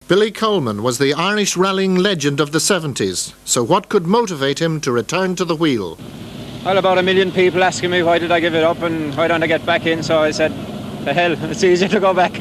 Billy Coleman was the Irish rallying legend of the 70s, so what could motivate him to return to the wheel? Well, about 1 million people asking me why did I give it up and why don't I get back in, so I said, the hell, it's easier to go back.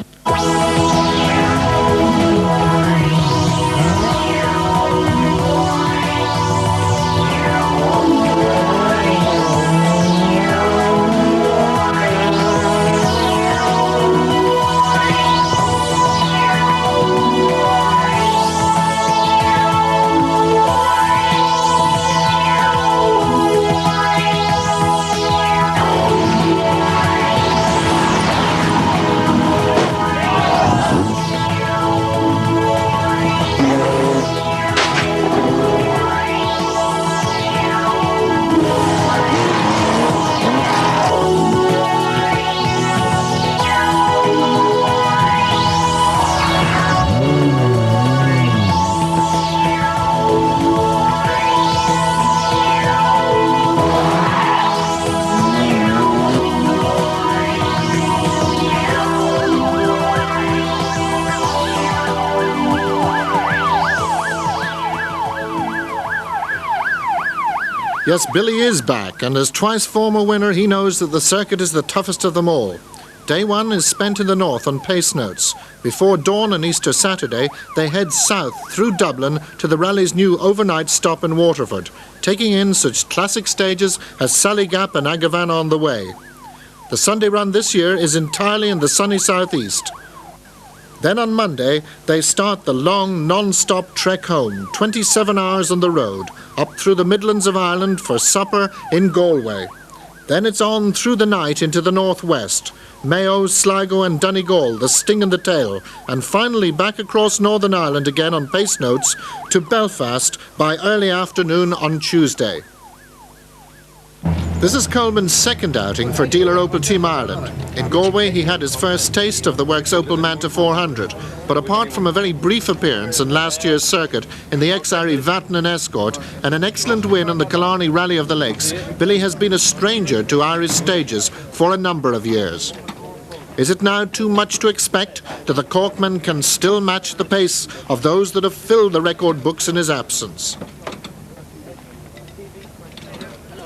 Yes, Billy is back, and as twice former winner, he knows that the circuit is the toughest of them all. Day one is spent in the north on pace notes. Before dawn on Easter Saturday, they head south through Dublin to the rally's new overnight stop in Waterford, taking in such classic stages as Sallygap and Agavan on the way. The Sunday run this year is entirely in the sunny southeast. Then on Monday, they start the long, non-stop trek home, 27 hours on the road, up through the Midlands of Ireland for supper in Galway. Then it's on through the night into the northwest, Mayo, Sligo and Donegal, the sting in the tail, and finally back across Northern Ireland again on pace notes to Belfast by early afternoon on Tuesday. This is Coleman's second outing for dealer Opel Team Ireland. In Galway he had his first taste of the works Opel Manta 400, but apart from a very brief appearance in last year's circuit in the ex-Ari Vatanen Escort and an excellent win on the Killarney Rally of the Lakes, Billy has been a stranger to Irish stages for a number of years. Is it now too much to expect that the Corkman can still match the pace of those that have filled the record books in his absence?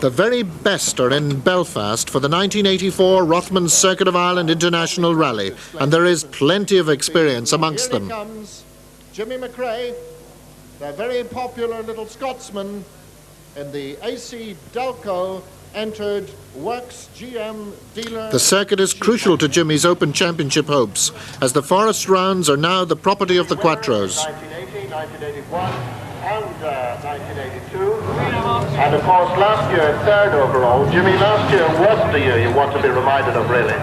The very best are in Belfast for the 1984 Rothmans Circuit of Ireland International Rally, and there is plenty of experience amongst them. Here he comes, Jimmy McRae, the very popular little Scotsman in the AC Delco entered Works GM dealer. The circuit is crucial to Jimmy's Open Championship hopes, as the Forest rounds are now the property of the Quattros. 1980, 1981 and 1982. And of course last year, third overall. Jimmy, last year wasn't the year you want to be reminded of, really.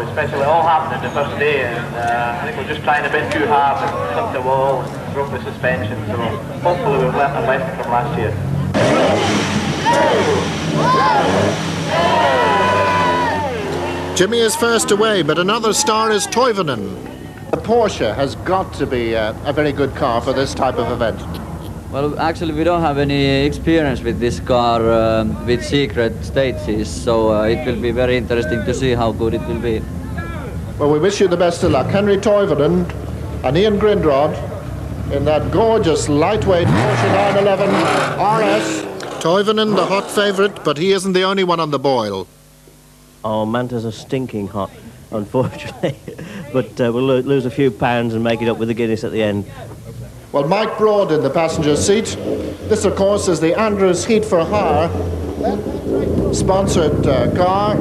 Especially all happened in the first day, and I think we're just trying a bit too hard and took the wall and broke the suspension, so hopefully we've learnt a lesson from last year. Jimmy is first away, but another star is Toivonen. The Porsche has got to be a very good car for this type of event. Well, actually we don't have any experience with this car with secret stages, so it will be very interesting to see how good it will be. Well, we wish you the best of luck. Henri Toivonen and Ian Grindrod in that gorgeous lightweight Porsche 911 RS. Toivonen, the hot favourite, but he isn't the only one on the boil. Oh, Mantas are stinking hot, unfortunately. But we'll lose a few pounds and make it up with the Guinness at the end. Well, Mike Broad in the passenger seat. This, of course, is the Andrews Heat for Hire sponsored car.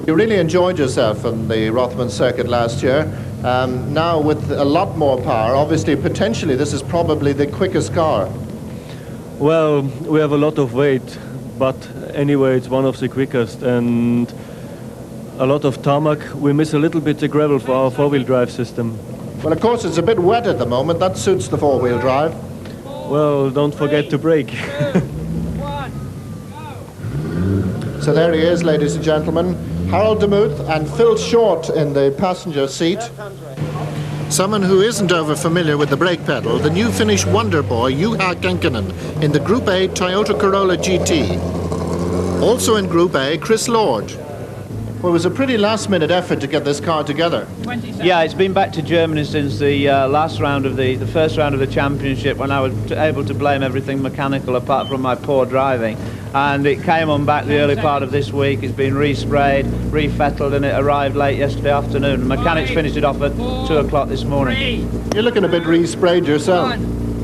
You really enjoyed yourself on the Rothmans circuit last year. Now with a lot more power, obviously, potentially, this is probably the quickest car. Well, we have a lot of weight, but anyway, it's one of the quickest, and a lot of tarmac. We miss a little bit the gravel for our four-wheel drive system. Well, of course, it's a bit wet at the moment. That suits the four-wheel drive. Well, don't forget to brake. So there he is, ladies and gentlemen. Harold Demuth and Phil Short in the passenger seat. Someone who isn't over familiar with the brake pedal, the new Finnish wonder boy Juha Kankkunen in the Group A Toyota Corolla GT. Also in Group A, Chris Lord. Well, it was a pretty last-minute effort to get this car together. Yeah, it's been back to Germany since the last round of the first round of the championship, when I was able to blame everything mechanical apart from my poor driving. And it came on back the early part of this week. It's been resprayed, refettled, and it arrived late yesterday afternoon. The mechanics finished it off at 2 o'clock this morning. You're looking a bit resprayed yourself.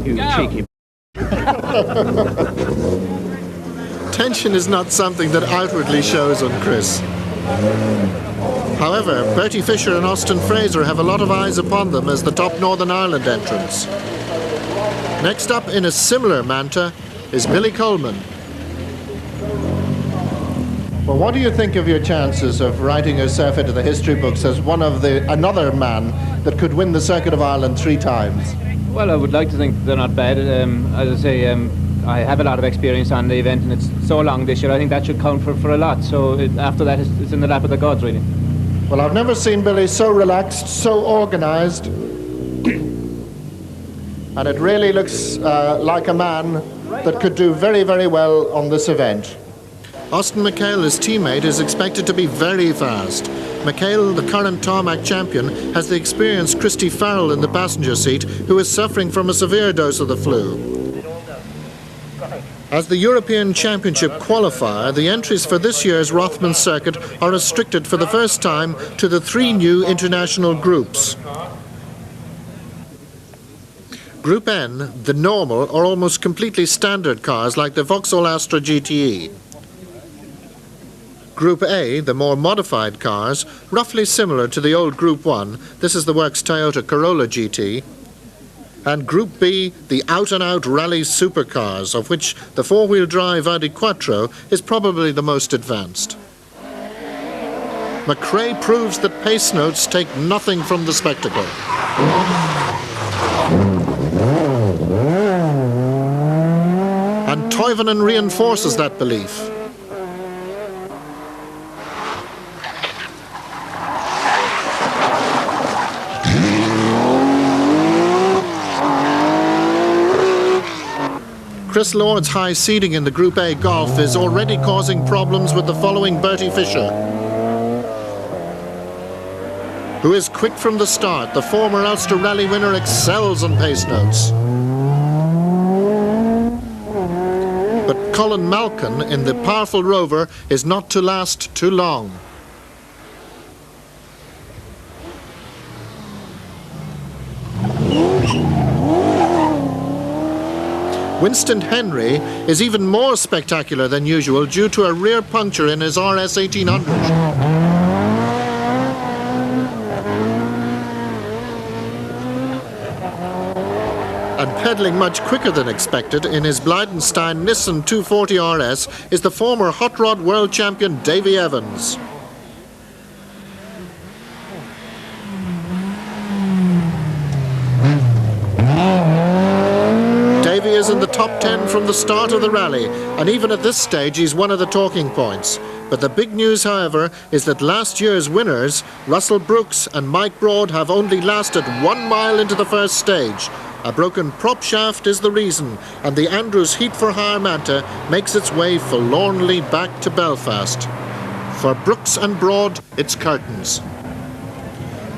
You cheeky. Tension is not something that outwardly shows on Chris. However, Bertie Fisher and Austin Fraser have a lot of eyes upon them as the top Northern Ireland entrants. Next up in a similar Manta is Billy Coleman. Well, what do you think of your chances of writing yourself into the history books as another man that could win the Circuit of Ireland 3 times? Well, I would like to think they're not bad. As I say, I have a lot of experience on the event, and it's so long this year. I think that should count for a lot. So after that, it's in the lap of the gods, really. Well, I've never seen Billy so relaxed, so organised, and it really looks like a man that could do very, very well on this event. Austin McHale, his teammate, is expected to be very fast. McHale, the current tarmac champion, has the experienced Christy Farrell in the passenger seat, who is suffering from a severe dose of the flu. As the European Championship qualifier, the entries for this year's Rothmans circuit are restricted for the first time to the 3 new international groups. Group N, the normal or almost completely standard cars like the Vauxhall Astra GTE. Group A, the more modified cars, roughly similar to the old Group 1, this is the works Toyota Corolla GT. And Group B, the out-and-out rally supercars, of which the 4-wheel drive Audi Quattro is probably the most advanced. McRae proves that pace notes take nothing from the spectacle. And Toivonen reinforces that belief. Chris Lord's high seeding in the Group A Golf is already causing problems with the following Bertie Fisher, who is quick from the start. The former Ulster Rally winner excels on pace notes. But Colin Malkin in the powerful Rover is not to last too long. Winston Henri is even more spectacular than usual due to a rear puncture in his RS 1800. And pedalling much quicker than expected in his Blydenstein Nissan 240 RS is the former Hot Rod World Champion Davy Evans. Davy is in the top 10 from the start of the rally, and even at this stage he's one of the talking points. But the big news, however, is that last year's winners, Russell Brooks and Mike Broad, have only lasted 1 mile into the first stage. A broken prop shaft is the reason, and the Andrews Heat for Hire Manta makes its way forlornly back to Belfast. For Brooks and Broad, it's curtains.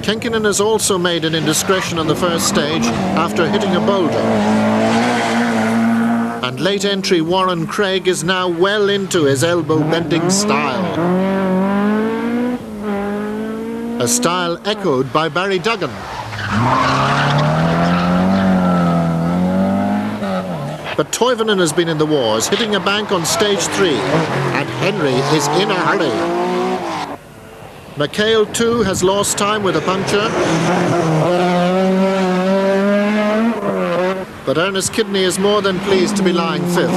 Kankkunen has also made an indiscretion on the first stage after hitting a boulder. And late entry Warren Craig is now well into his elbow-bending style. A style echoed by Barry Duggan. But Toivonen has been in the wars, hitting a bank on stage 3, and Henri is in a hurry. McHale, too, has lost time with a puncture. But Ernest Kidney is more than pleased to be lying 5th.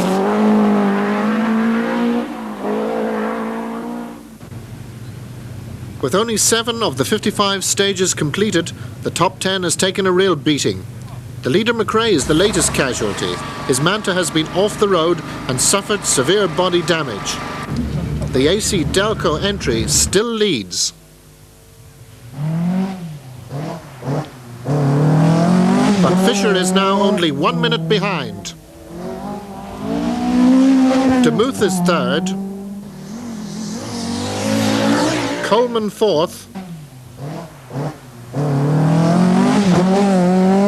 With only 7 of the 55 stages completed, the top 10 has taken a real beating. The leader McRae is the latest casualty. His Manta has been off the road and suffered severe body damage. The AC Delco entry still leads. But Fisher is now only 1 minute behind. DeMuth is 3rd. Coleman fourth,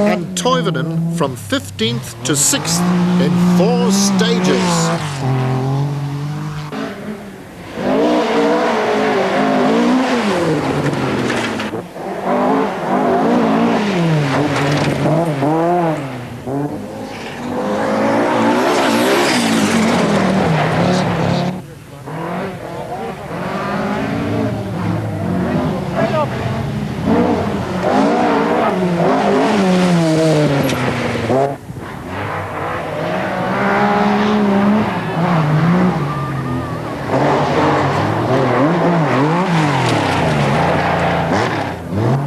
and Toivonen from 15th to 6th in 4 stages.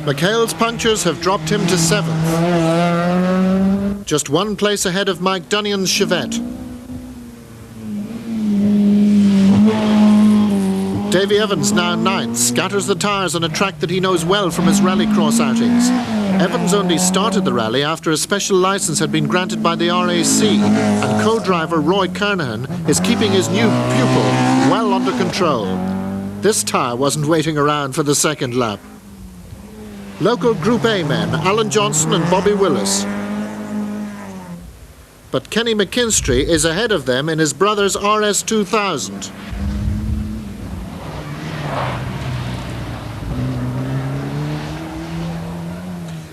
McHale's punctures have dropped him to 7th, just 1 place ahead of Mike Dunnion's Chevette. Davy Evans, now 9th, scatters the tyres on a track that he knows well from his rallycross outings. Evans only started the rally after a special licence had been granted by the RAC, and co-driver Roy Kernahan is keeping his new pupil well under control. This tyre wasn't waiting around for the second lap. Local Group A men, Alan Johnson and Bobby Willis. But Kenny McKinstry is ahead of them in his brother's RS2000.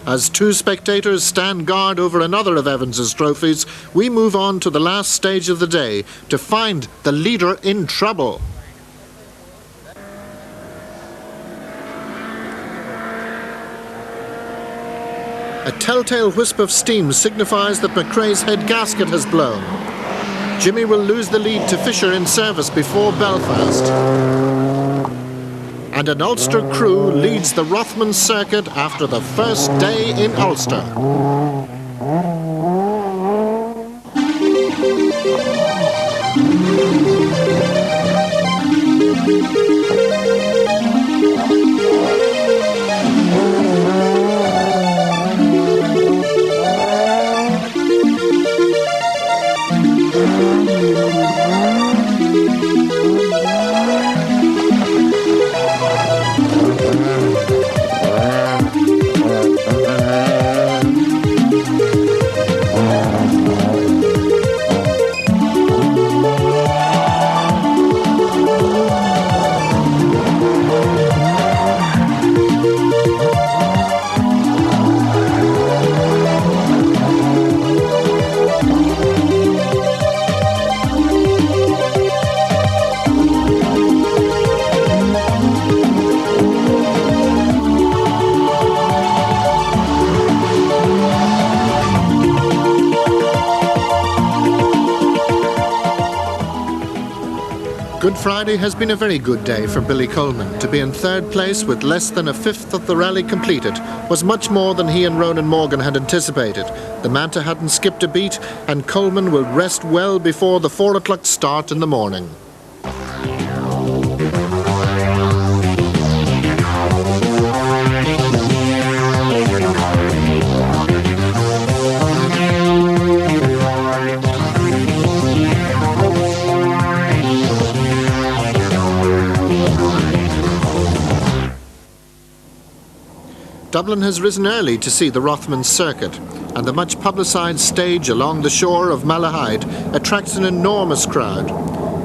As 2 spectators stand guard over another of Evans's trophies, we move on to the last stage of the day to find the leader in trouble. A telltale wisp of steam signifies that McRae's head gasket has blown. Jimmy will lose the lead to Fisher in service before Belfast. And an Ulster crew leads the Rothman circuit after the first day in Ulster. Good Friday has been a very good day for Billy Coleman. To be in 3rd place with less than a 5th of the rally completed was much more than he and Ronan Morgan had anticipated. The Manta hadn't skipped a beat, and Coleman will rest well before the 4 o'clock start in the morning. Dublin has risen early to see the Rothman circuit, and the much publicised stage along the shore of Malahide attracts an enormous crowd.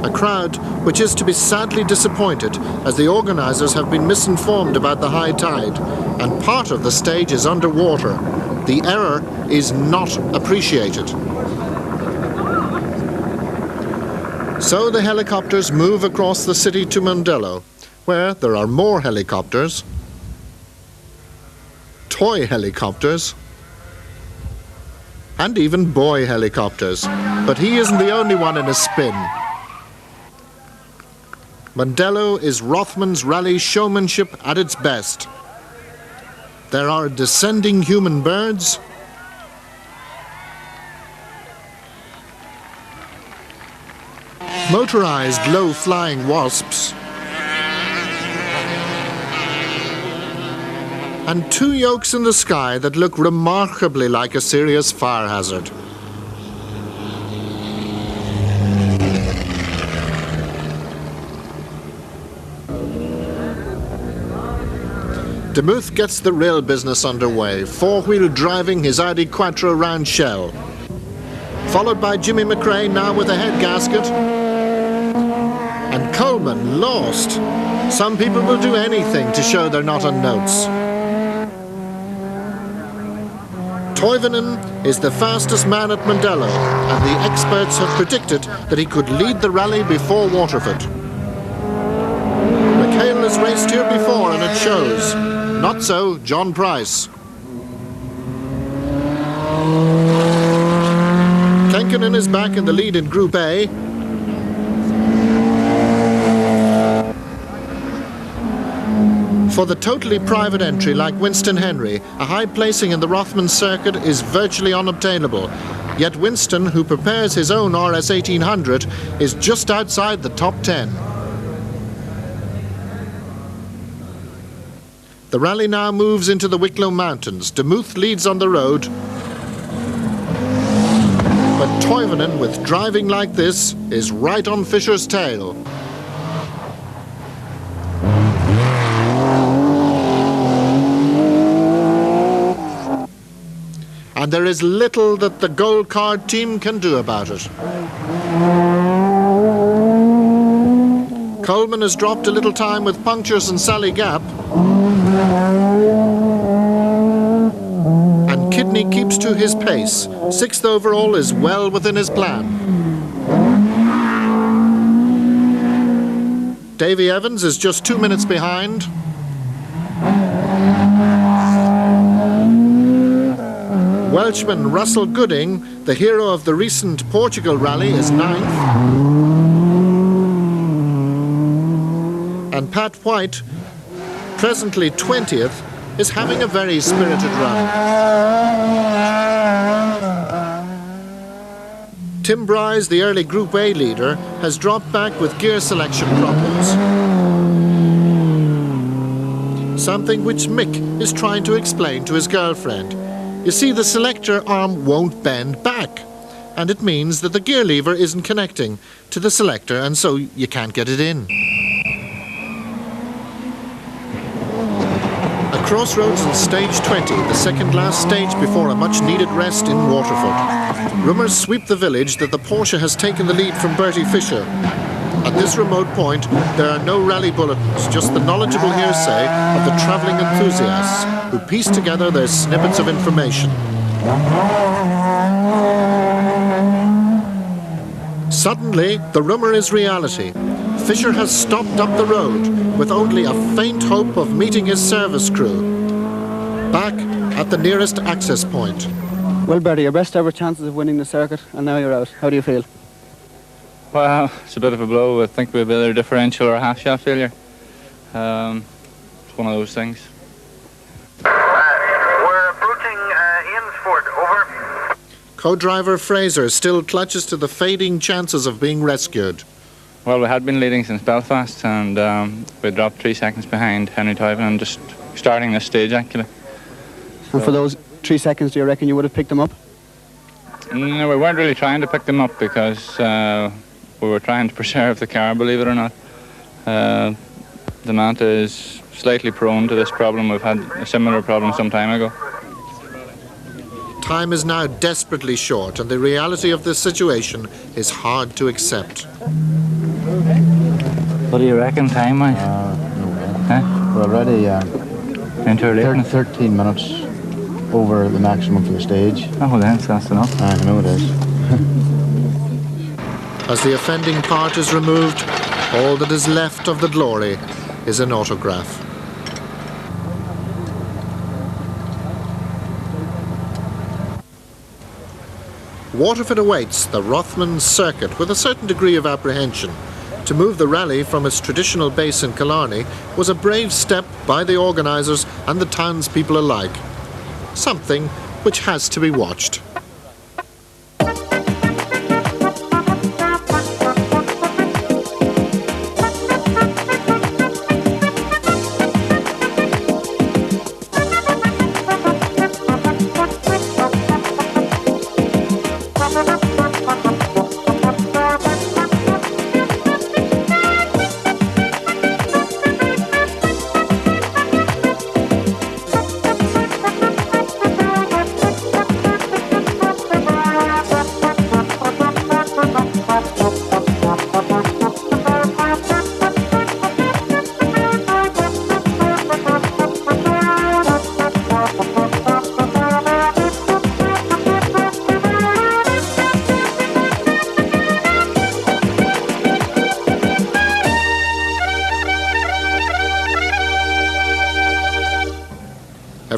A crowd which is to be sadly disappointed, as the organisers have been misinformed about the high tide, and part of the stage is underwater. The error is not appreciated. So the helicopters move across the city to Mondello, where there are more helicopters, toy helicopters, and even boy helicopters. But he isn't the only one in a spin. Mondello is Rothman's rally showmanship at its best. There are descending human birds, motorized low-flying wasps, and 2 yolks in the sky that look remarkably like a serious fire hazard. Demuth gets the real business underway, four-wheel driving his Audi Quattro round shell. Followed by Jimmy McRae, now with a head gasket. And Coleman lost. Some people will do anything to show they're not on notes. Toivonen is the fastest man at Mondello, and the experts have predicted that he could lead the rally before Waterford. McHale has raced here before and it shows. Not so John Price. Kankkunen is back in the lead in Group A. For the totally private entry like Winston Henri, a high placing in the Rothman circuit is virtually unobtainable. Yet Winston, who prepares his own RS 1800, is just outside the top 10. The rally now moves into the Wicklow Mountains. Demuth leads on the road. But Toivonen, with driving like this, is right on Fisher's tail. And there is little that the Gold Card team can do about it. Coleman has dropped a little time with punctures and Sally Gap. And Kidney keeps to his pace. 6th overall is well within his plan. Davy Evans is just 2 minutes behind. Welshman Russell Gooding, the hero of the recent Portugal rally, is 9th. And Pat White, presently 20th, is having a very spirited run. Tim Bryce, the early Group A leader, has dropped back with gear selection problems. Something which Mick is trying to explain to his girlfriend. You see, the selector arm won't bend back, and it means that the gear lever isn't connecting to the selector, and so you can't get it in. At Crossroads in stage 20, the second last stage before a much-needed rest in Waterford. Rumours sweep the village that the Porsche has taken the lead from Bertie Fisher. At this remote point, there are no rally bulletins, just the knowledgeable hearsay of the travelling enthusiasts who piece together their snippets of information. Suddenly, the rumour is reality. Fisher has stopped up the road with only a faint hope of meeting his service crew. Back at the nearest access point. Well, Bertie, your best ever chances of winning the circuit, and now you're out. How do you feel? Well, it's a bit of a blow. I think we've either a differential or a half-shaft failure. It's one of those things. We're approaching Amesford, over. Co-driver Fraser still clutches to the fading chances of being rescued. Well, we had been leading since Belfast, and we dropped 3 seconds behind Henri Toivonen, just starting this stage, actually. And for those 3 seconds, do you reckon you would have picked them up? No, we weren't really trying to pick them up because we were trying to preserve the car, believe it or not. The Manta is slightly prone to this problem. We've had a similar problem some time ago. Time is now desperately short, and the reality of this situation is hard to accept. What do you reckon time-wise? Huh? We're already 13 minutes over the maximum for the stage. Oh, well, that's enough. I know it is. As the offending part is removed, all that is left of the glory is an autograph. Waterford awaits the Rothman circuit with a certain degree of apprehension. To move the rally from its traditional base in Killarney was a brave step by the organisers and the townspeople alike. Something which has to be watched.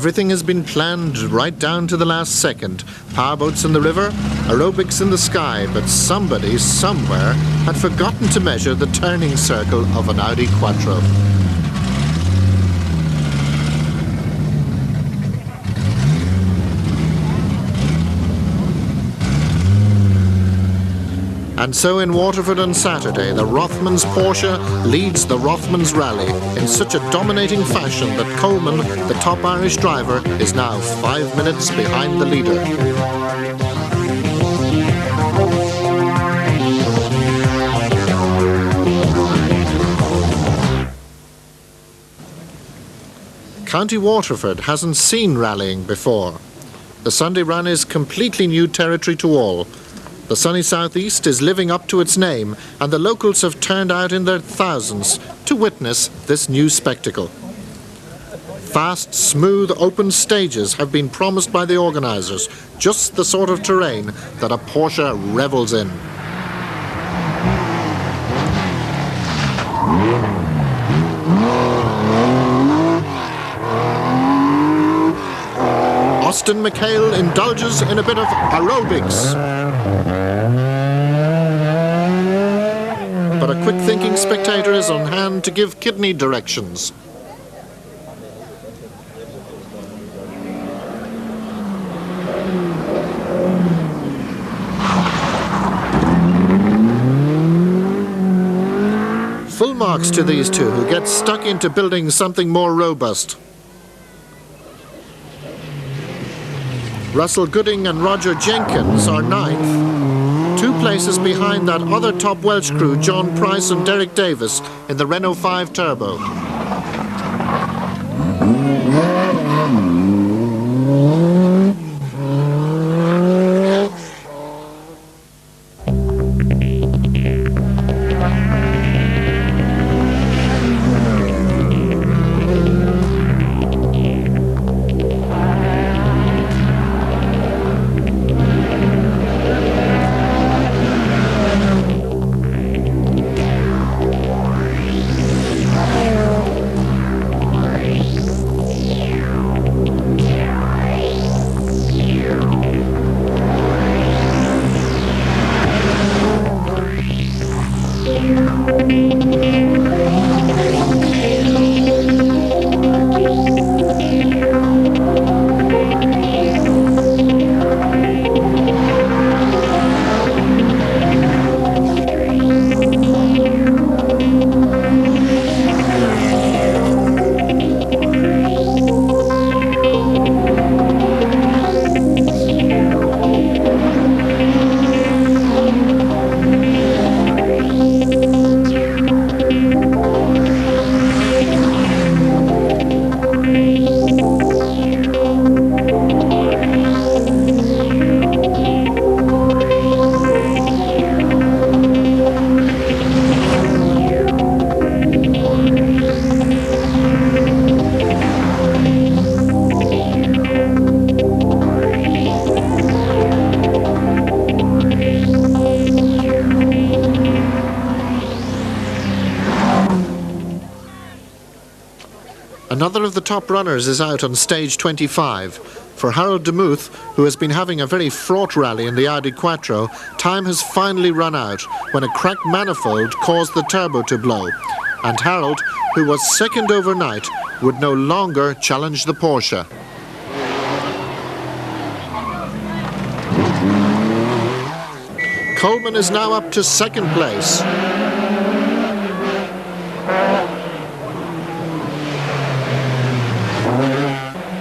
Everything has been planned right down to the last second. Powerboats in the river, aerobics in the sky, but somebody, somewhere, had forgotten to measure the turning circle of an Audi Quattro. And so in Waterford on Saturday, the Rothmans Porsche leads the Rothmans Rally in such a dominating fashion that Coleman, the top Irish driver, is now 5 minutes behind the leader. County Waterford hasn't seen rallying before. The Sunday run is completely new territory to all. The sunny southeast is living up to its name, and the locals have turned out in their thousands to witness this new spectacle. Fast, smooth, open stages have been promised by the organisers, just the sort of terrain that a Porsche revels in. Austin McHale indulges in a bit of aerobics. But a quick-thinking spectator is on hand to give Kidney directions. Full marks to these two, who get stuck into building something more robust. Russell Gooding and Roger Jenkins are ninth, 2 places behind that other top Welsh crew, John Price and Derek Davis, in the Renault 5 Turbo. Another of the top runners is out on stage 25. For Harold Demuth, who has been having a very fraught rally in the Audi Quattro, time has finally run out when a cracked manifold caused the turbo to blow. And Harold, who was second overnight, would no longer challenge the Porsche. Coleman is now up to second place.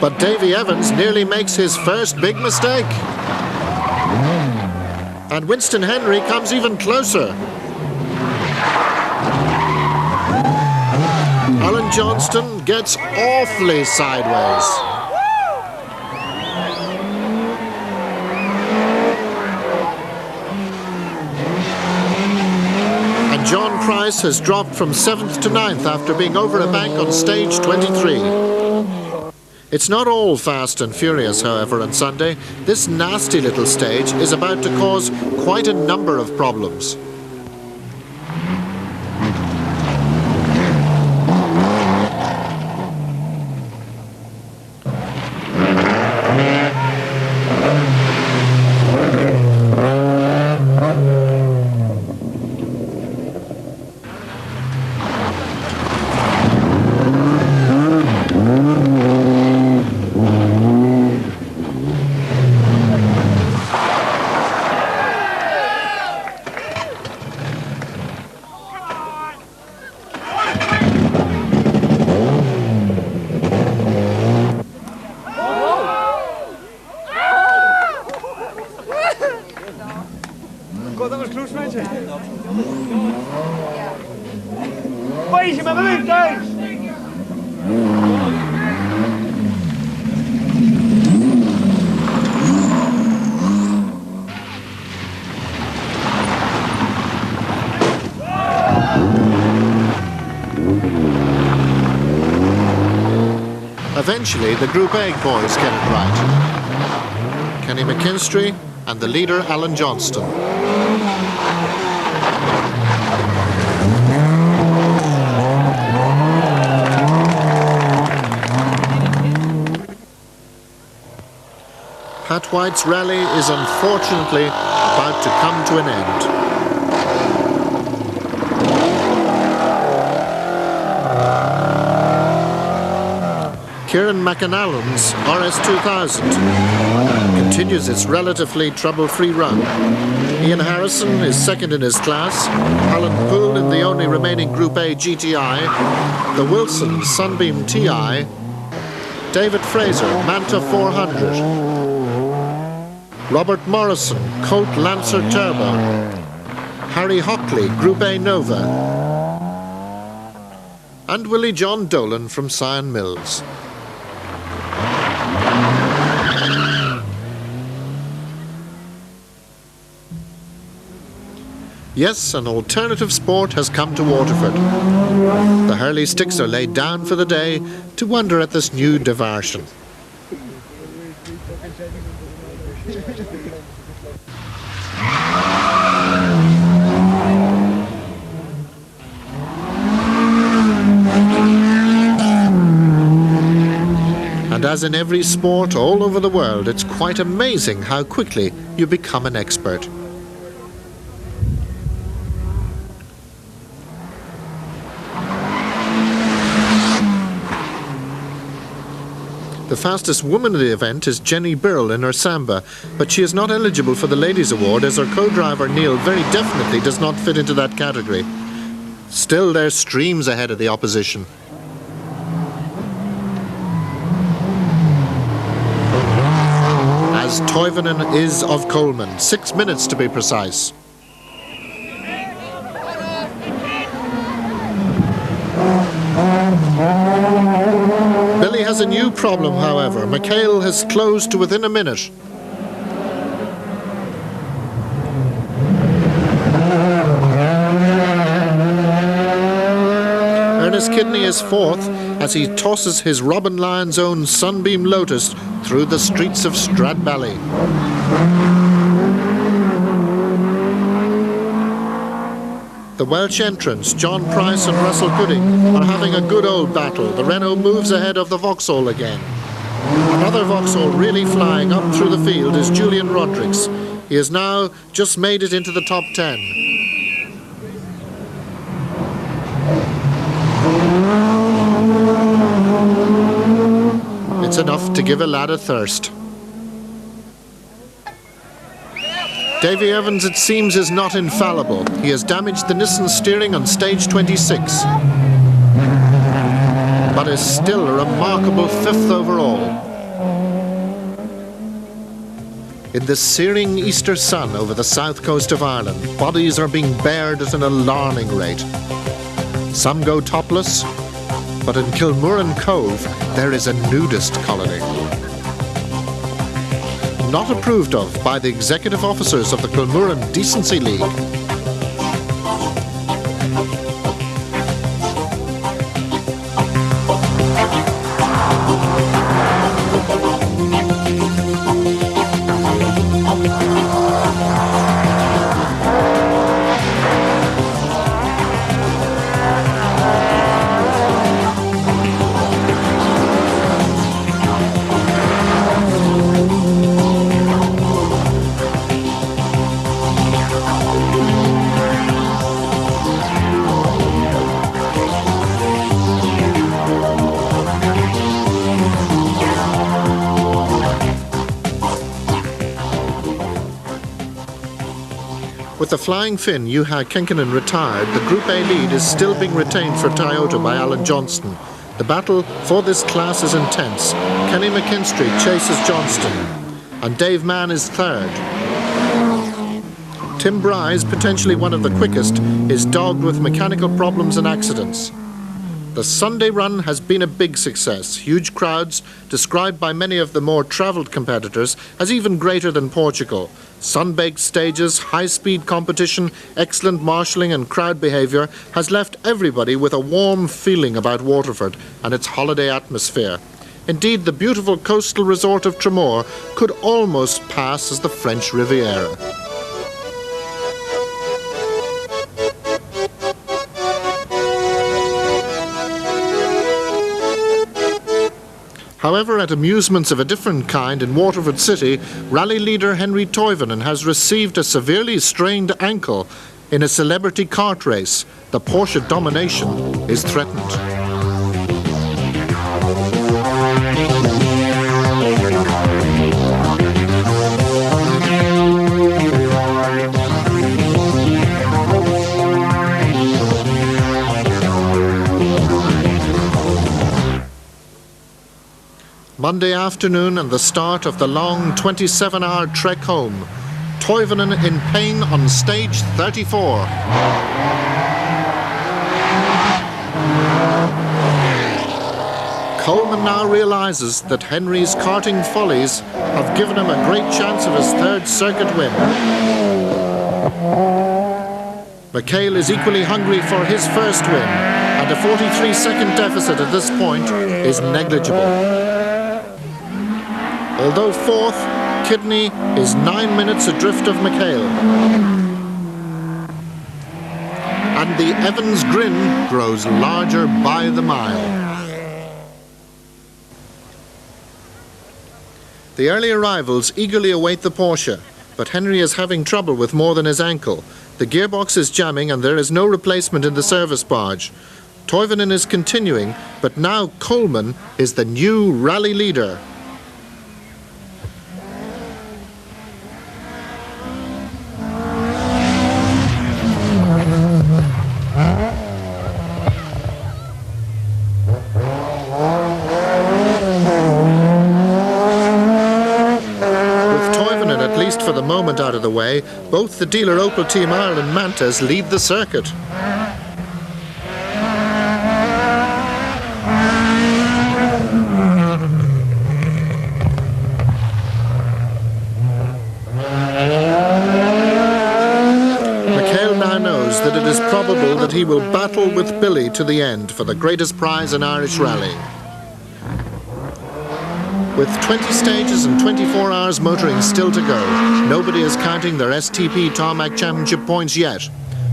But Davy Evans nearly makes his first big mistake. And Winston Henri comes even closer. Alan Johnston gets awfully sideways. And John Price has dropped from 7th to 9th after being over a bank on stage 23. It's not all fast and furious, however, on Sunday. This nasty little stage is about to cause quite a number of problems. God, dat was close, mensen. Wees met me thuis! Eventually, the Group A boys get it right. Kenny McKinstry and the leader, Alan Johnston. Pat White's rally is unfortunately about to come to an end. Kieran McAnallen's RS2000 continues its relatively trouble-free run. Ian Harrison is second in his class, Alan Poole in the only remaining Group A GTI, the Wilson Sunbeam TI, David Fraser Manta 400, Robert Morrison Colt Lancer Turbo, Harry Hockley Group A Nova, and Willie John Dolan from Sion Mills. Yes, an alternative sport has come to Waterford. The hurley sticks are laid down for the day to wonder at this new diversion. And as in every sport all over the world, it's quite amazing how quickly you become an expert. The fastest woman of the event is Jenny Birrell in her Samba, but she is not eligible for the Ladies' Award as her co-driver Neil very definitely does not fit into that category. Still, they're streams ahead of the opposition. As Toivonen is of Coleman, 6 minutes to be precise. Billy has a new problem, however. McHale has closed to within a minute. Ernest Kidney is fourth as he tosses his Robin Lyon's own Sunbeam Lotus through the streets of Stradbally. The Welsh entrants, John Price and Russell Pudding, are having a good old battle. The Renault moves ahead of the Vauxhall again. Another Vauxhall really flying up through the field is Julian Rodrigues. He has now just made it into the top 10. It's enough to give a lad a thirst. Davy Evans, it seems, is not infallible. He has damaged the Nissan steering on stage 26, but is still a remarkable 5th overall. In the searing Easter sun over the south coast of Ireland, bodies are being bared at an alarming rate. Some go topless, but in Kilmurran Cove there is a nudist colony. Not approved of by the executive officers of the Kilmurran Decency League. With the flying Finn, Juha Kankkunen retired, the Group A lead is still being retained for Toyota by Alan Johnston. The battle for this class is intense. Kenny McKinstry chases Johnston, and Dave Mann is third. Tim Bry's, potentially one of the quickest, is dogged with mechanical problems and accidents. The Sunday run has been a big success. Huge crowds, described by many of the more travelled competitors as even greater than Portugal. Sun-baked stages, high-speed competition, excellent marshalling and crowd behaviour has left everybody with a warm feeling about Waterford and its holiday atmosphere. Indeed, the beautiful coastal resort of Tremor could almost pass as the French Riviera. However, at amusements of a different kind in Waterford City, rally leader Henri Toivonen has received a severely strained ankle in a celebrity kart race. The Porsche domination is threatened. Monday afternoon and the start of the long 27-hour trek home. Toivonen in pain on stage 34. Coleman now realises that Henry's karting follies have given him a great chance of his third circuit win. McHale is equally hungry for his first win, and a 43-second deficit at this point is negligible. Although fourth, Kidney is 9 minutes adrift of McHale. And the Evans grin grows larger by the mile. The early arrivals eagerly await the Porsche, but Henry is having trouble with more than his ankle. The gearbox is jamming and there is no replacement in the service barge. Toivonen is continuing, but now Coleman is the new rally leader. For the moment out of the way, both the dealer Opel Team Ireland Mantas lead the circuit. McHale now knows that it is probable that he will battle with Billy to the end for the greatest prize in Irish rallying. With 20 stages and 24 hours motoring still to go, nobody is counting their STP Tarmac Championship points yet.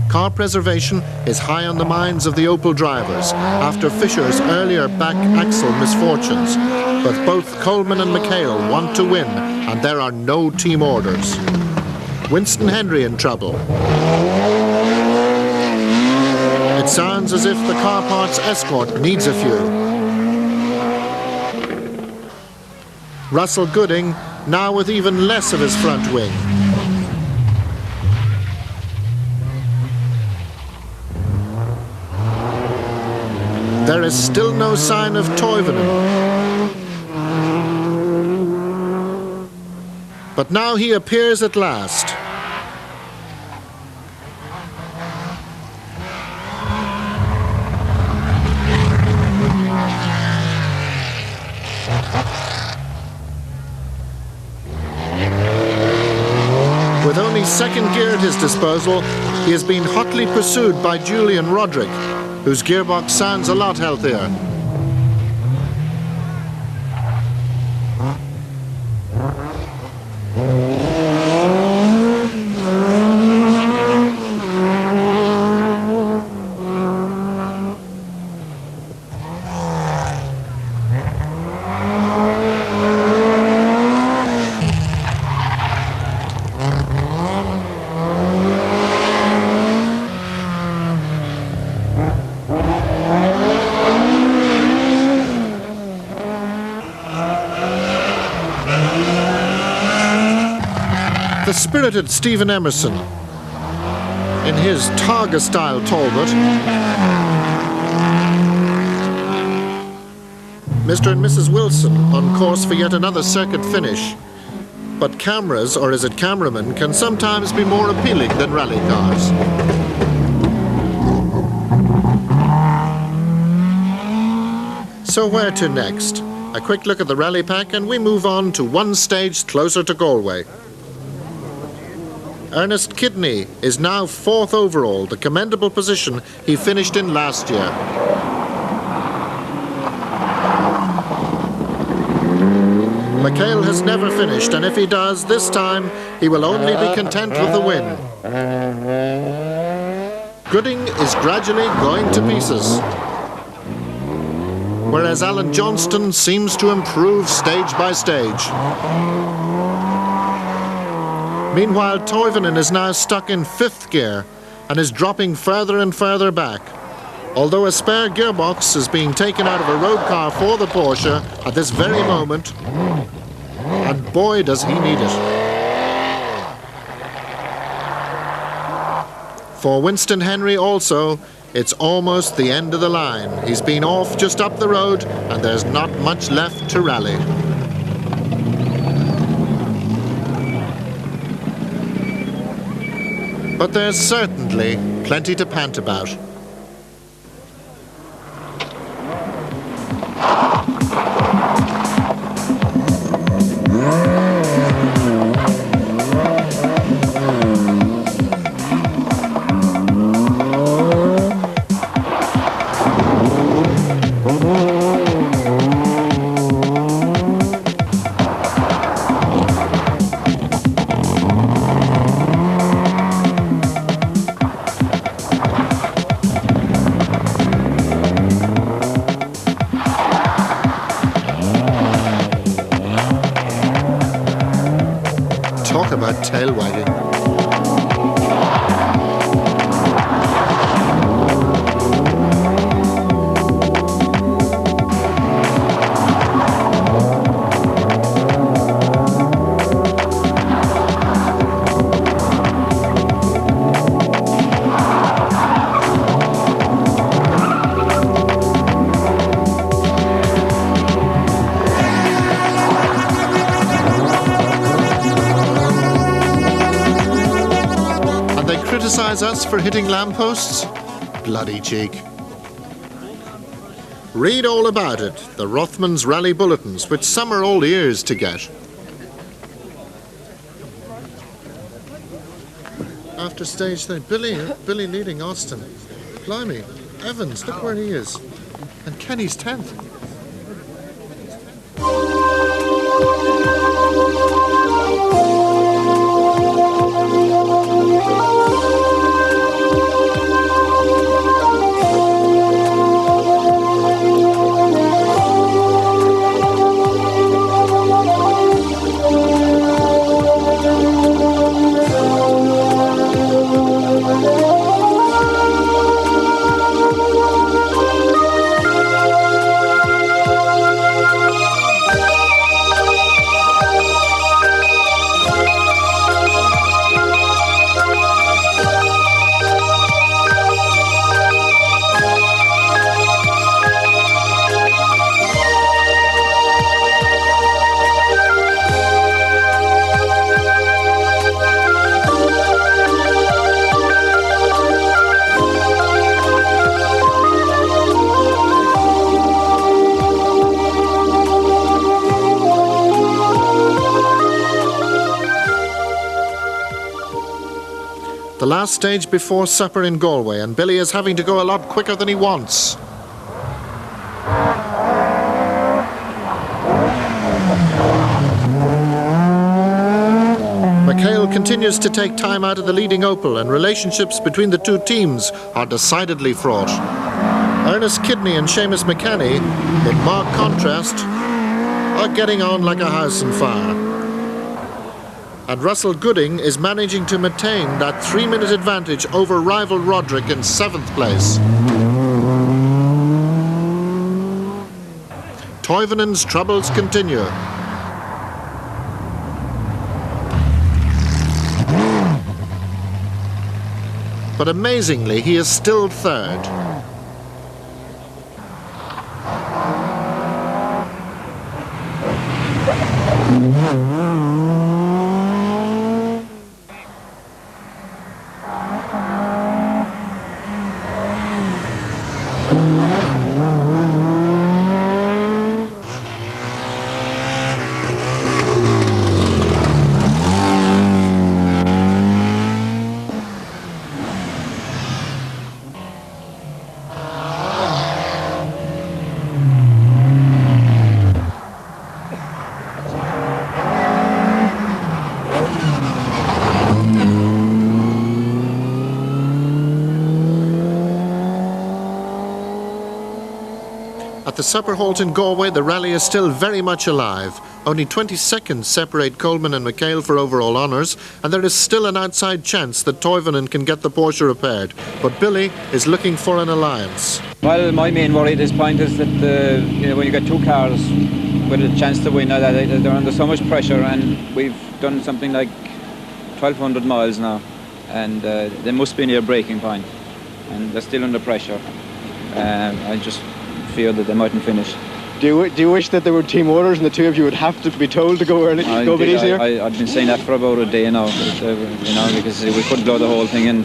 Car preservation is high on the minds of the Opel drivers after Fisher's earlier back axle misfortunes. But both Coleman and McHale want to win, and there are no team orders. Winston Henry in trouble. It sounds as if the car parts escort needs a few. Russell Gooding, now with even less of his front wing. There is still no sign of Toivonen. But now he appears at last. With only second gear at his disposal, he has been hotly pursued by Julian Roderick, whose gearbox sounds a lot healthier. The spirited Stephen Emerson in his Targa-style Talbot. Mr. and Mrs. Wilson on course for yet another circuit finish. But cameras, or is it cameramen, can sometimes be more appealing than rally cars. So where to next? A quick look at the rally pack and we move on to one stage closer to Galway. Ernest Kidney is now 4th overall, the commendable position he finished in last year. McHale has never finished, and if he does, this time he will only be content with the win. Gooding is gradually going to pieces, whereas Alan Johnston seems to improve stage by stage. Meanwhile, Toivonen is now stuck in 5th gear and is dropping further and further back, although a spare gearbox is being taken out of a road car for the Porsche at this very moment, and boy does he need it. For Winston Henri also, it's almost the end of the line. He's been off just up the road and there's not much left to rally. But there's certainly plenty to pant about. Talk about tail wagging. Criticize us for hitting lampposts? Bloody cheek. Read all about it, the Rothmans Rally Bulletins, which some are all ears to get. After stage 3, Billy leading Austin. Blimey, Evans, look where he is. And Kenny's 10th. The last stage before supper in Galway, and Billy is having to go a lot quicker than he wants. McHale continues to take time out of the leading Opel, and relationships between the two teams are decidedly fraught. Ernest Kidney and Seamus McCanny, in marked contrast, are getting on like a house on fire. And Russell Gooding is managing to maintain that 3-minute advantage over rival Roderick in 7th place. Toivonen's troubles continue. But amazingly, he is still 3rd. At the supper halt in Galway, the rally is still very much alive. Only 20 seconds separate Coleman and McHale for overall honours, and there is still an outside chance that Toivonen can get the Porsche repaired. But Billy is looking for an alliance. Well, my main worry at this point is that when you get two cars with a chance to win, they're under so much pressure, and we've done something like 1,200 miles now, and they must be near breaking point, and they're still under pressure. I just fear that they mightn't finish. Do you wish that there were team orders and the two of you would have to be told to go early, go a bit easier? I've been saying that for about a day now, because we could blow the whole thing and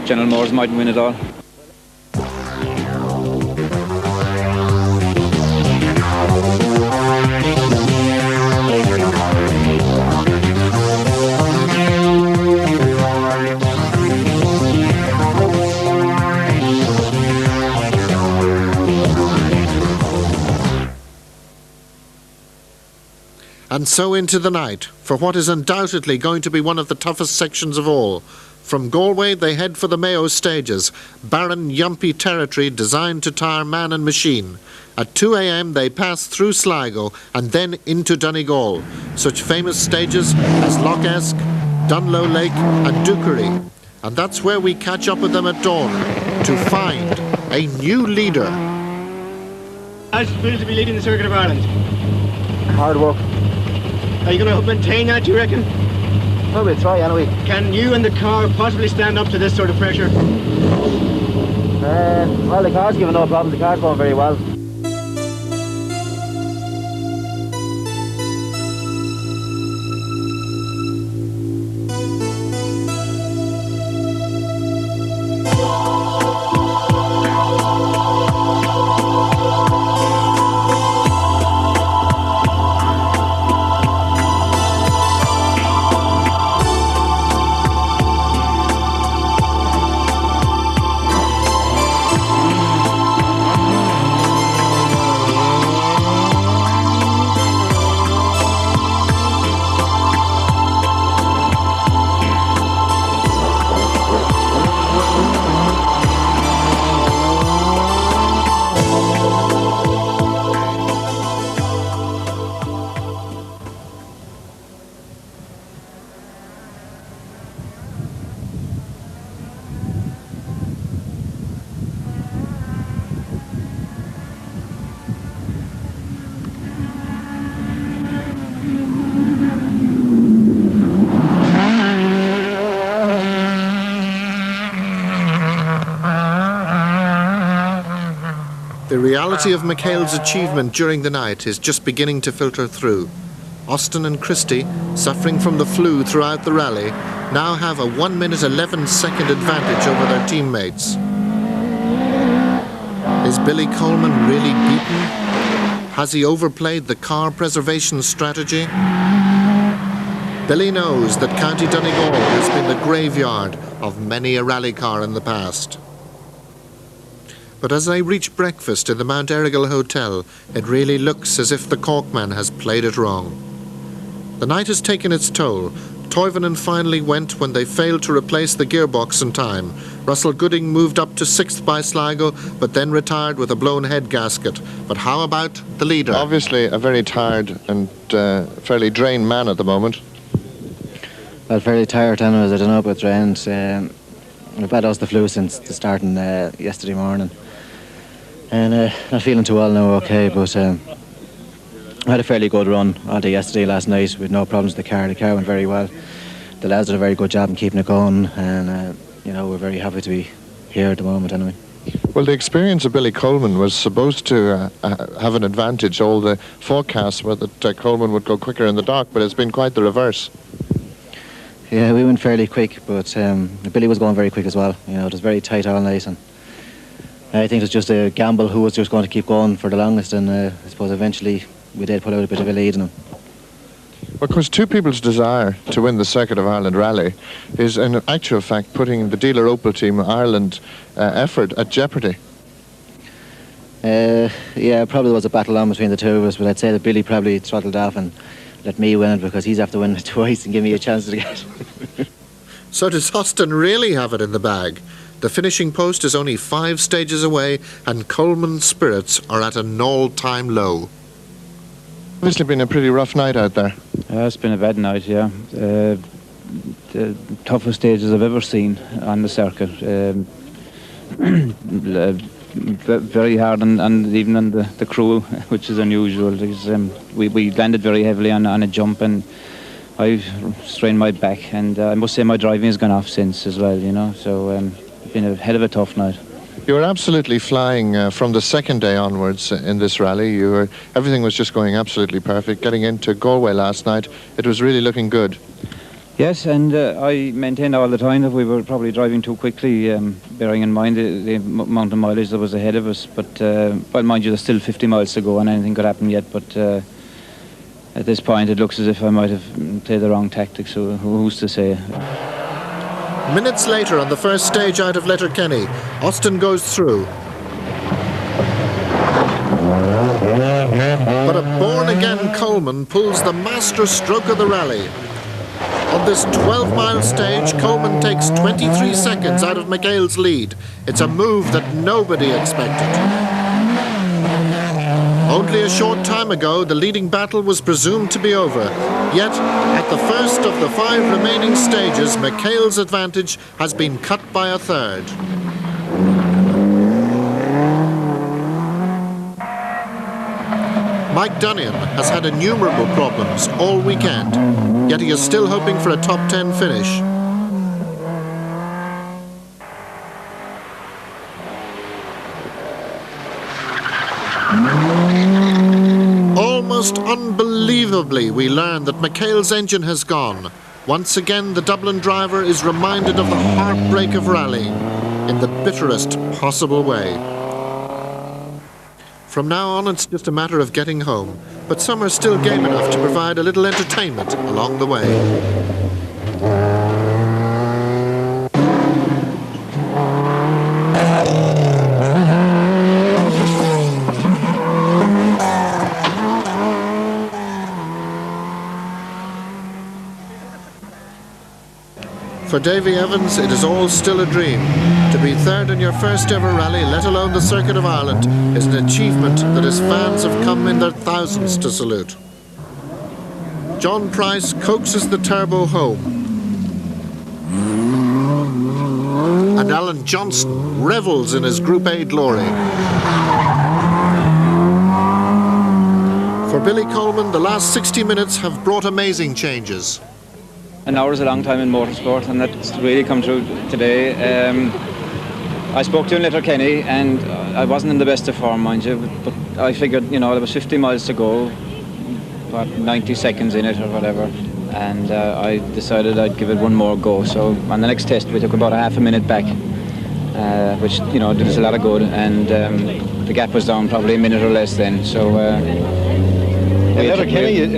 General Motors mightn't win it all. And so into the night, for what is undoubtedly going to be one of the toughest sections of all. From Galway, they head for the Mayo stages, barren, yumpy territory designed to tire man and machine. At 2 a.m. they pass through Sligo and then into Donegal, such famous stages as Lough Esk, Dunlow Lake and Dukery. And that's where we catch up with them at dawn to find a new leader. How's it feel to be leading the Circuit of Ireland? Hard work. Are you going to maintain that, do you reckon? Well, we'll try anyway. Can you and the car possibly stand up to this sort of pressure? Well, the car's giving no problem. The car's going very well. The reality of McHale's achievement during the night is just beginning to filter through. Austin and Christie, suffering from the flu throughout the rally, now have a 1 minute 11 second advantage over their teammates. Is Billy Coleman really beaten? Has he overplayed the car preservation strategy? Billy knows that County Donegal has been the graveyard of many a rally car in the past. But as they reach breakfast in the Mount Errigal Hotel, it really looks as if the Corkman has played it wrong. The night has taken its toll. Toivonen finally went when they failed to replace the gearbox in time. Russell Gooding moved up to 6th by Sligo, but then retired with a blown head gasket. But how about the leader? Obviously a very tired and fairly drained man at the moment. Well, fairly tired anyways. I don't know about drained. I've had the flu since the starting yesterday morning. And not feeling too well now, okay, but I had a fairly good run all day yesterday, last night, with no problems with the car. The car went very well. The lads did a very good job in keeping it going, and we're very happy to be here at the moment anyway. Well, the experience of Billy Coleman was supposed to have an advantage. All the forecasts were that Coleman would go quicker in the dock, but it's been quite the reverse. Yeah, we went fairly quick, but Billy was going very quick as well. It was very tight all night, and I think it was just a gamble who was just going to keep going for the longest, and I suppose eventually we did put out a bit of a lead in him. Because two people's desire to win the Circuit of Ireland rally is in actual fact putting the dealer Opel Team Ireland effort at jeopardy. Yeah, probably was a battle on between the two of us, but I'd say that Billy probably throttled off and let me win it because he's after winning it twice and give me a chance to get it. So does Austin really have it in the bag? The finishing post is only 5 stages away, and Coleman's spirits are at an all-time low. Obviously been a pretty rough night out there. It's been a bad night, yeah. The toughest stages I've ever seen on the circuit. Very hard, and even on the crew, which is unusual. We landed very heavily on a jump, and I strained my back, and I must say my driving has gone off since as well, you know, so it's been a hell of a tough night. You were absolutely flying from the second day onwards in this rally. Everything was just going absolutely perfect. Getting into Galway last night, it was really looking good. Yes, and I maintained all the time that we were probably driving too quickly, bearing in mind the amount of mileage that was ahead of us. But, well, mind you, there's still 50 miles to go and anything could happen yet. But at this point, it looks as if I might have played the wrong tactics, so who's to say? Minutes later, on the first stage out of Letterkenny, Austin goes through. But a born-again Coleman pulls the master stroke of the rally. On this 12-mile stage, Coleman takes 23 seconds out of McHale's lead. It's a move that nobody expected. Only a short time ago, the leading battle was presumed to be over. Yet, at the first of the 5 remaining stages, McHale's advantage has been cut by a third. Mike Dunnion has had innumerable problems all weekend, yet he is still hoping for a top 10 finish. Almost unbelievably, we learn that McHale's engine has gone. Once again, the Dublin driver is reminded of the heartbreak of rallying in the bitterest possible way. From now on, it's just a matter of getting home, but some are still game enough to provide a little entertainment along the way. For Davy Evans, it is all still a dream. To be third in your first ever rally, let alone the Circuit of Ireland, is an achievement that his fans have come in their thousands to salute. John Price coaxes the turbo home. And Alan Johnston revels in his Group A glory. For Billy Coleman, the last 60 minutes have brought amazing changes. An hour is a long time in motorsport, and that's really come true today. I spoke to him in Letterkenny, and I wasn't in the best of form, mind you, but I figured, you know, there was 50 miles to go, about 90 seconds in it or whatever, and I decided I'd give it one more go. So on the next test, we took about half a minute back, which, you know, did us a lot of good, and the gap was down probably a minute or less then. So. In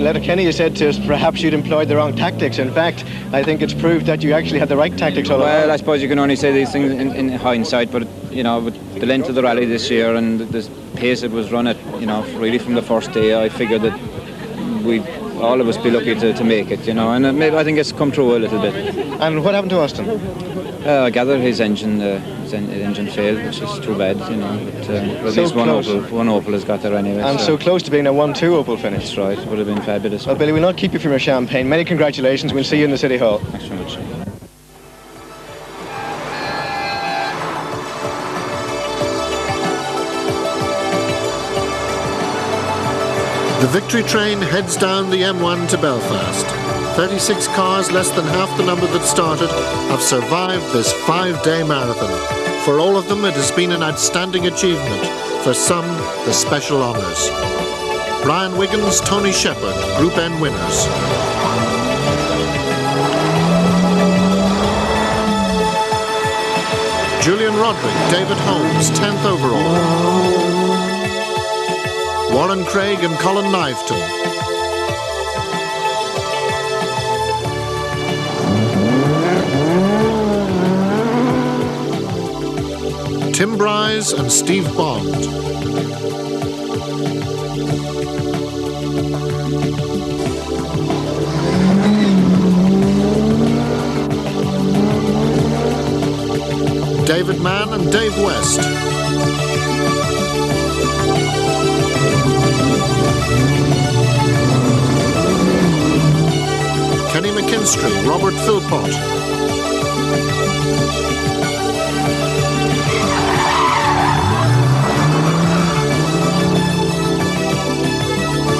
Letterkenny, you said to us perhaps you'd employed the wrong tactics. In fact, I think it's proved that you actually had the right tactics all along. Well, I suppose you can only say these things in hindsight, but, you know, with the length of the rally this year and the pace it was run at, you know, really from the first day, I figured that we'd all of us be lucky to make it, you know, and maybe I think it's come true a little bit. And what happened to Austin? I gather his engine failed, which is too bad, you know. But at least one Opel has got there anyway. And so close to being a 1-2 Opel finish. That's right. It would have been fabulous. Well, Billy, we'll not keep you from your champagne. Many congratulations. We'll see you in the City Hall. Thanks very much. The victory train heads down the M1 to Belfast. 36 cars, less than half the number that started, have survived this 5-day marathon. For all of them, it has been an outstanding achievement. For some, the special honours. Brian Wiggins, Tony Shepherd, Group N winners. Julian Roderick, David Holmes, 10th overall. Warren Craig and Colin Kniveton. Tim Bryce and Steve Bond. David Mann and Dave West. Kenny McKinstry, Robert Philpott.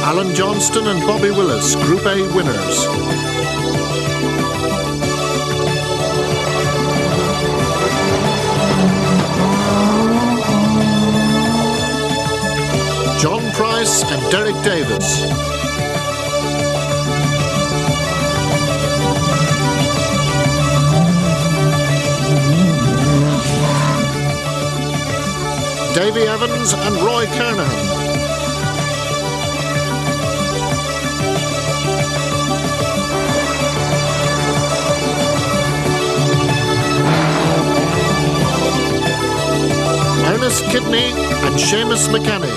Alan Johnston and Bobby Willis, Group A winners. John Price and Derek Davis. Davy Evans and Roy Kernahan. Ernest Kidney and Seamus McKenny.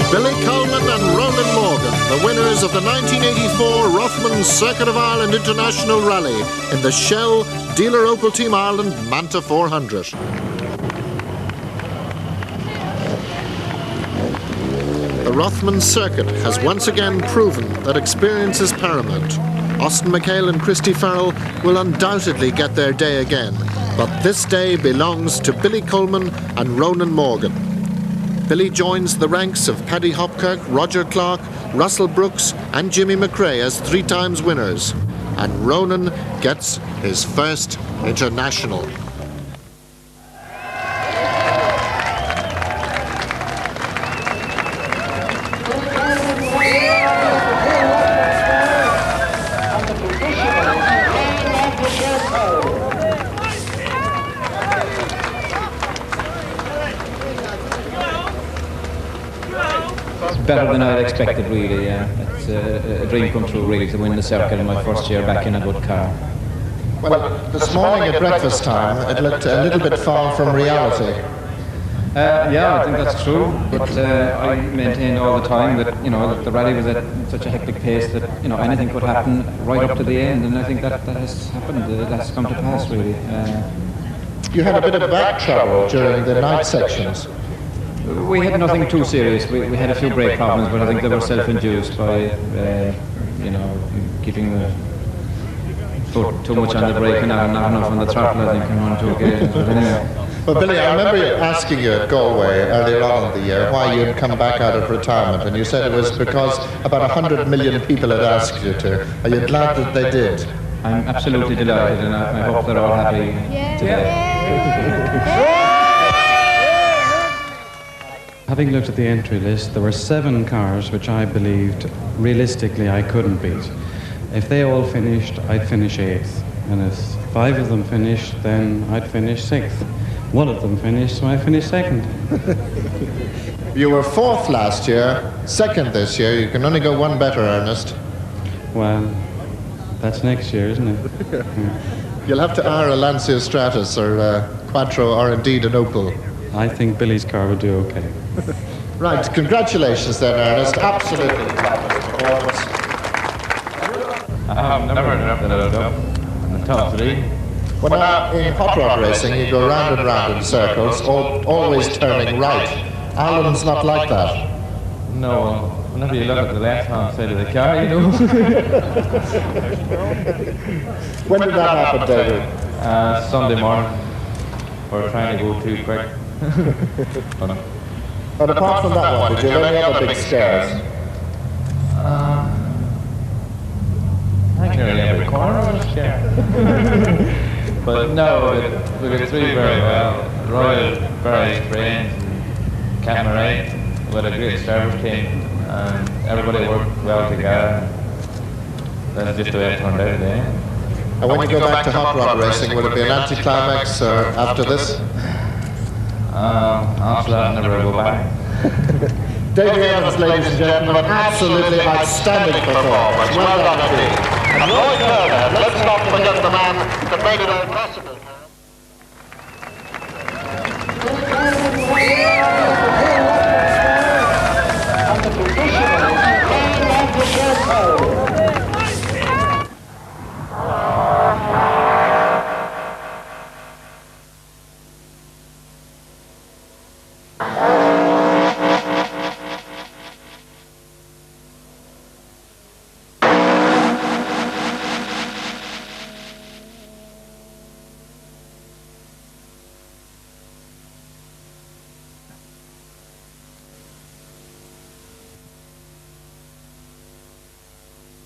Billy Coleman and Ronan Morgan, the winners of the 1984 Rothmans Circuit of Ireland International Rally in the Shell Dealer Opel Team Ireland Manta 400. The Rothmans Circuit has once again proven that experience is paramount. Austin McHale and Christy Farrell will undoubtedly get their day again, but this day belongs to Billy Coleman and Ronan Morgan. Billy joins the ranks of Paddy Hopkirk, Roger Clark, Russell Brooks and Jimmy McRae as 3 times winners. And Ronan gets his first international. Better than I'd expected, really. It's a dream come true, really, to win the circuit in my first year back in a good car. Well, this morning at breakfast time, it looked a little bit far from reality. Yeah, I think that's true. But I maintained all the time that, you know, that the rally was at such a hectic pace that, you know, anything could happen right up to the end, and I think that has happened. That's come to pass, really. You had a bit of back trouble during the night sections. We had nothing too serious. We had a few brake problems, but I think they were self-induced by, you know, keeping the foot too much on the brake and not enough on the throttle, I think, and on 2 occasions. But anyway. Well, Billy, I remember asking you at Galway earlier on in the year why you'd come back out of retirement, and you said it was because about 100 million people had asked you to. Are you glad that they did? I'm absolutely delighted, and I hope they're all happy today. Having looked at the entry list, there were 7 cars which I believed realistically I couldn't beat. If they all finished, I'd finish 8th. And if 5 of them finished, then I'd finish 6th. 1 of them finished, so I finished 2nd. You were 4th last year, 2nd this year. You can only go 1 better, Ernest. Well, that's next year, isn't it? Yeah. You'll have to hire a Lancia Stratus or a Quattro or indeed an Opel. I think Billy's car would do okay. Right, congratulations then, Ernest. Absolutely fabulous performance. I've never ended up in the top 3. Well, now, in hot rod racing, you go round and round in circles, always turning right. Alan's not like that. No, whenever you look at the left-hand side of the car, you know. When did that happen, David? Sunday morning. We're trying to go too quick. But apart from that one, did you have any other big scares? I think nearly every corner was scared. But no, we got through very well. Royal, very experienced, Cameron, with a great service team, and everybody worked well together. That's just the way it turned out today. And when you go back to hot rod racing, will it be an anticlimax after this? After that, I never go back. Davy Evans, ladies and gentlemen, absolutely outstanding performance. Well done indeed. And let's not forget the man that made it impossible.